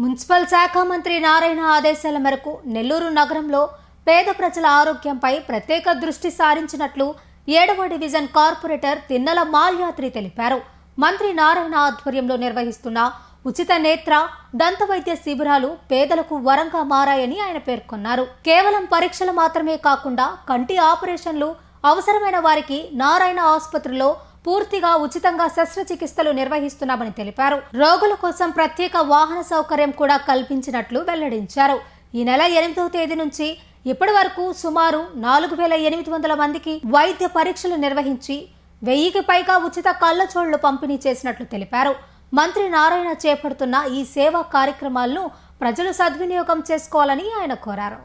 Municipal శాఖ మంత్రి నారాయణ ఆదేశాల మేరకు నెల్లూరు నగరంలో పేద ప్రజల ఆరోగ్యంపై ప్రత్యేక దృష్టి సారించినట్లు 7వ డివిజన్ కార్పొరేటర్ తిన్నల మాల్యాద్రి తెలిపారు. మంత్రి నారాయణ ఆధ్వర్యంలో నిర్వహిస్తున్న ఉచిత నేత్ర దంత వైద్య శిబిరాలు పేదలకు వరంగా మారాయని ఆయన పేర్కొన్నారు. కేవలం పరీక్షలు మాత్రమే కాకుండా కంటి ఆపరేషన్లు అవసరమైన వారికి నారాయణ ఆసుపత్రిలో పూర్తిగా ఉచితంగా శస్త్రచికిత్సలు నిర్వహిస్తున్నామని తెలిపారు. రోగుల కోసం ప్రత్యేక వాహన సౌకర్యం కూడా కల్పించినట్లు వెల్లడించారు. ఈ నెల 8వ తేదీ నుంచి ఇప్పటి వరకు సుమారు 4800 మందికి వైద్య పరీక్షలు నిర్వహించి 1000కి పైగా ఉచిత కళ్లజోళ్లు పంపిణీ చేసినట్లు తెలిపారు. మంత్రి నారాయణ చేపడుతున్న ఈ సేవా కార్యక్రమాలను ప్రజలు సద్వినియోగం చేసుకోవాలని ఆయన కోరారు.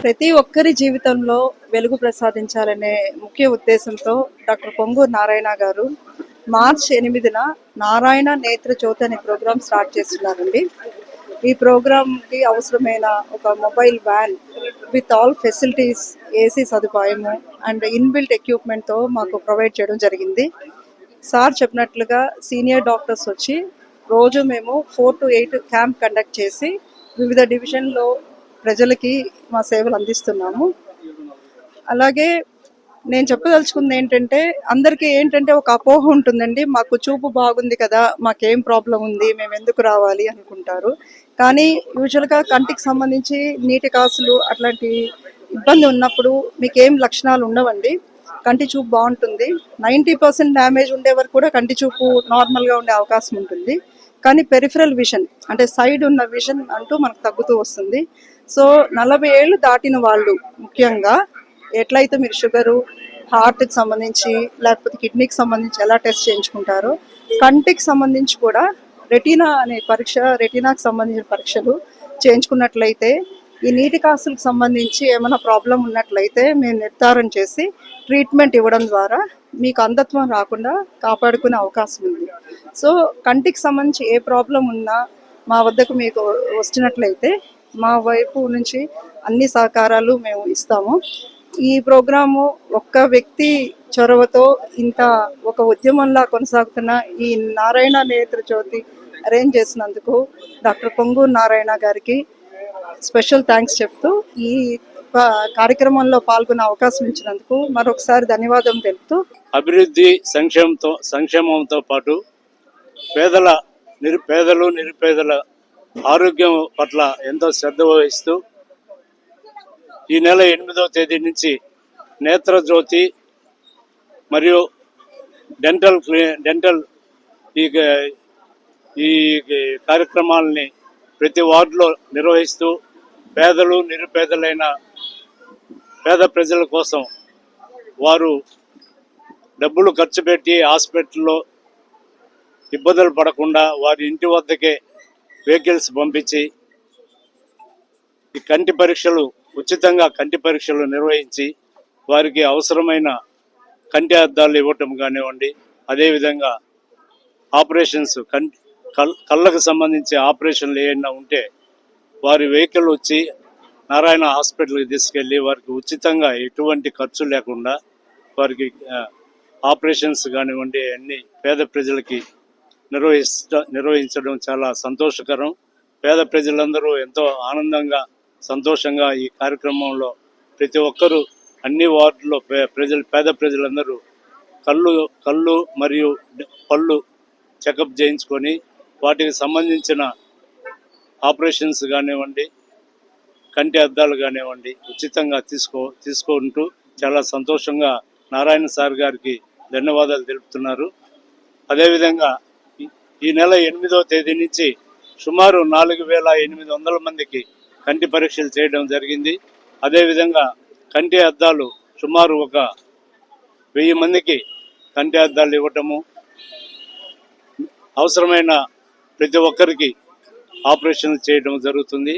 ప్రతి ఒక్కరి జీవితంలో వెలుగు ప్రసాదించాలనే ముఖ్య ఉద్దేశంతో డాక్టర్ పొంగూరు నారాయణ గారు మార్చ్ 8న నారాయణ నేత్ర జ్యోతి అనే ప్రోగ్రామ్ స్టార్ట్ చేస్తున్నారండి. ఈ ప్రోగ్రామ్కి అవసరమైన ఒక mobile van with all facilities, AC సదుపాయము అండ్ ఇన్బిల్ట్ ఎక్విప్మెంట్తో మాకు ప్రొవైడ్ చేయడం జరిగింది. సార్ చెప్పినట్లుగా సీనియర్ డాక్టర్స్ వచ్చి రోజు మేము 4 to 8 క్యాంప్ కండక్ట్ చేసి వివిధ డివిజన్లో ప్రజలకి మా సేవలు అందిస్తున్నాము. అలాగే నేను చెప్పదలుచుకుంది ఏంటంటే, అందరికీ ఏంటంటే ఒక అపోహ ఉంటుందండి, మాకు చూపు బాగుంది కదా, మాకేం ప్రాబ్లం ఉంది, మేము ఎందుకు రావాలి అనుకుంటారు. కానీ యూజువల్గా కంటికి సంబంధించి నీటి కాసులు అట్లాంటి ఇబ్బంది ఉన్నప్పుడు మీకేం లక్షణాలు ఉండవండి. కంటి చూపు బాగుంటుంది. 90% డ్యామేజ్ ఉండే వరకు కూడా కంటి చూపు నార్మల్గా ఉండే అవకాశం ఉంటుంది. కానీ పెరిఫరల్ విజన్ అంటే సైడ్ ఉన్న విజన్ అంటూ మనకు తగ్గుతూ వస్తుంది. సో 40 ఏళ్ళు దాటిన వాళ్ళు ముఖ్యంగా ఎట్లయితే మీరు షుగరు, హార్ట్కి సంబంధించి లేకపోతే కిడ్నీకి సంబంధించి ఎలా టెస్ట్ చేయించుకుంటారో, కంటికి సంబంధించి కూడా రెటీనా అనే పరీక్ష, రెటీనాకి సంబంధించిన పరీక్షలు చేయించుకున్నట్లయితే ఈ నీటి కాసులకు సంబంధించి ఏమైనా ప్రాబ్లం ఉన్నట్లయితే మేము నిర్ధారణ చేసి ట్రీట్మెంట్ ఇవ్వడం ద్వారా మీకు అంధత్వం రాకుండా కాపాడుకునే అవకాశం ఉంది. సో కంటికి సంబంధించి ఏ ప్రాబ్లం ఉన్నా మా వద్దకు మీకు వచ్చినట్లయితే మా వైపు నుంచి అన్ని సహకారాలు మేము ఇస్తాము. ఈ ప్రోగ్రాము ఒక్క వ్యక్తి చొరవతో ఇంత ఒక ఉద్యమంలా కొనసాగుతున్న ఈ నారాయణ నేత్ర జ్యోతి అరేంజ్ చేసినందుకు డాక్టర్ పొంగూరు నారాయణ గారికి స్పెషల్ థ్యాంక్స్ చెప్తూ ఈ కార్యక్రమంలో పాల్గొనే అవకాశం ఇచ్చినందుకు మరొకసారి ధన్యవాదం తెలుపుతూ, అభివృద్ధి సంక్షేమంతో పాటు పేదలు నిరుపేదల ఆరోగ్యం పట్ల ఎంతో శ్రద్ధ వహిస్తూ ఈ నెల 8వ తేదీ నుంచి నేత్రజ్యోతి మరియు డెంటల్ ఈ కార్యక్రమాలని ప్రతి వార్డులో నిర్వహిస్తూ పేదలు నిరుపేదలైన పేద ప్రజల కోసం వారు డబ్బులు ఖర్చు పెట్టి హాస్పిటల్లో ఇబ్బందులు పడకుండా వారి ఇంటి వద్దకే వెహికల్స్ పంపించి ఈ కంటి పరీక్షలు ఉచితంగా కంటి పరీక్షలు నిర్వహించి వారికి అవసరమైన కంటి అద్దాలు ఇవ్వటం కానివ్వండి, అదేవిధంగా ఆపరేషన్స్ కళ్ళకు సంబంధించి ఆపరేషన్లు ఏమైనా ఉంటే వారి వెహికల్ వచ్చి నారాయణ హాస్పిటల్కి తీసుకెళ్ళి వారికి ఉచితంగా ఎటువంటి ఖర్చు లేకుండా వారికి ఆపరేషన్స్ కానివ్వండి అన్ని పేద ప్రజలకి నిర్వహించడం చాలా సంతోషకరం. పేద ప్రజలందరూ ఎంతో ఆనందంగా సంతోషంగా ఈ కార్యక్రమంలో ప్రతి ఒక్కరూ అన్ని వార్డుల్లో పేద ప్రజలందరూ కళ్ళు మరియు పళ్ళు చెకప్ చేయించుకొని వాటికి సంబంధించిన ఆపరేషన్స్ కానివ్వండి, కంటి అద్దాలు కానివ్వండి ఉచితంగా తీసుకుంటూ చాలా సంతోషంగా నారాయణ సార్ గారికి ధన్యవాదాలు తెలుపుతున్నారు. అదేవిధంగా ఈ నెల 8వ తేదీ నుంచి సుమారు 4800 మందికి కంటి పరీక్షలు చేయడం జరిగింది. అదేవిధంగా కంటి అద్దాలు సుమారు ఒక 1000 మందికి కంటి అద్దాలు ఇవ్వటము, అవసరమైన ప్రతి ఒక్కరికి ఆపరేషన్లు చేయడం జరుగుతుంది.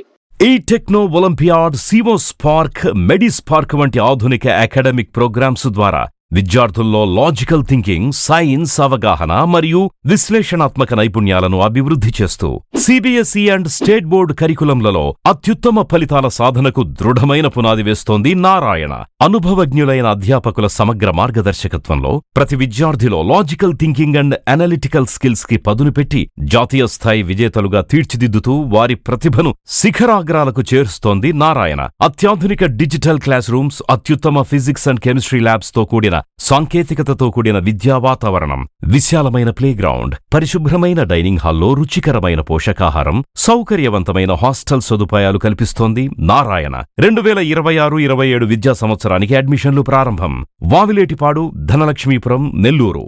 ఈ టెక్నో ఒలింపియాడ్, సివో స్పార్క్, మెడి స్పార్క్ వంటి ఆధునిక అకాడమిక్ ప్రోగ్రామ్స్ ద్వారా విద్యార్థుల్లో లాజికల్ థింకింగ్, సైన్స్ అవగాహన మరియు విశ్లేషణాత్మక నైపుణ్యాలను అభివృద్ధి చేస్తూ సిబిఎస్ఈ అండ్ స్టేట్ బోర్డు కరికులంలలో అత్యుత్తమ ఫలితాల సాధనకు దృఢమైన పునాది వేస్తోంది నారాయణ. అనుభవజ్ఞులైన అధ్యాపకుల సమగ్ర మార్గదర్శకత్వంలో ప్రతి విద్యార్థిలో logical thinking and analytical skills కి పదును పెట్టి జాతీయ స్థాయి విజేతలుగా తీర్చిదిద్దుతూ వారి ప్రతిభను శిఖరాగ్రాలకు చేరుస్తోంది నారాయణ. అత్యాధునిక డిజిటల్ క్లాస్ రూమ్స్, అత్యుత్తమ ఫిజిక్స్ అండ్ కెమిస్ట్రీ ల్యాబ్స్ తో కూడిన సాంకేతికతతో కూడిన విద్యా వాతావరణం, విశాలమైన ప్లేగ్రౌండ్, పరిశుభ్రమైన డైనింగ్ హాల్లో రుచికరమైన పోషకాహారం, సౌకర్యవంతమైన హాస్టల్ సదుపాయాలు కల్పిస్తోంది నారాయణ. 2026-27 విద్యా సంవత్సరానికి అడ్మిషన్లు ప్రారంభం. వావిలేటిపాడు, ధనలక్ష్మీపురం, నెల్లూరు.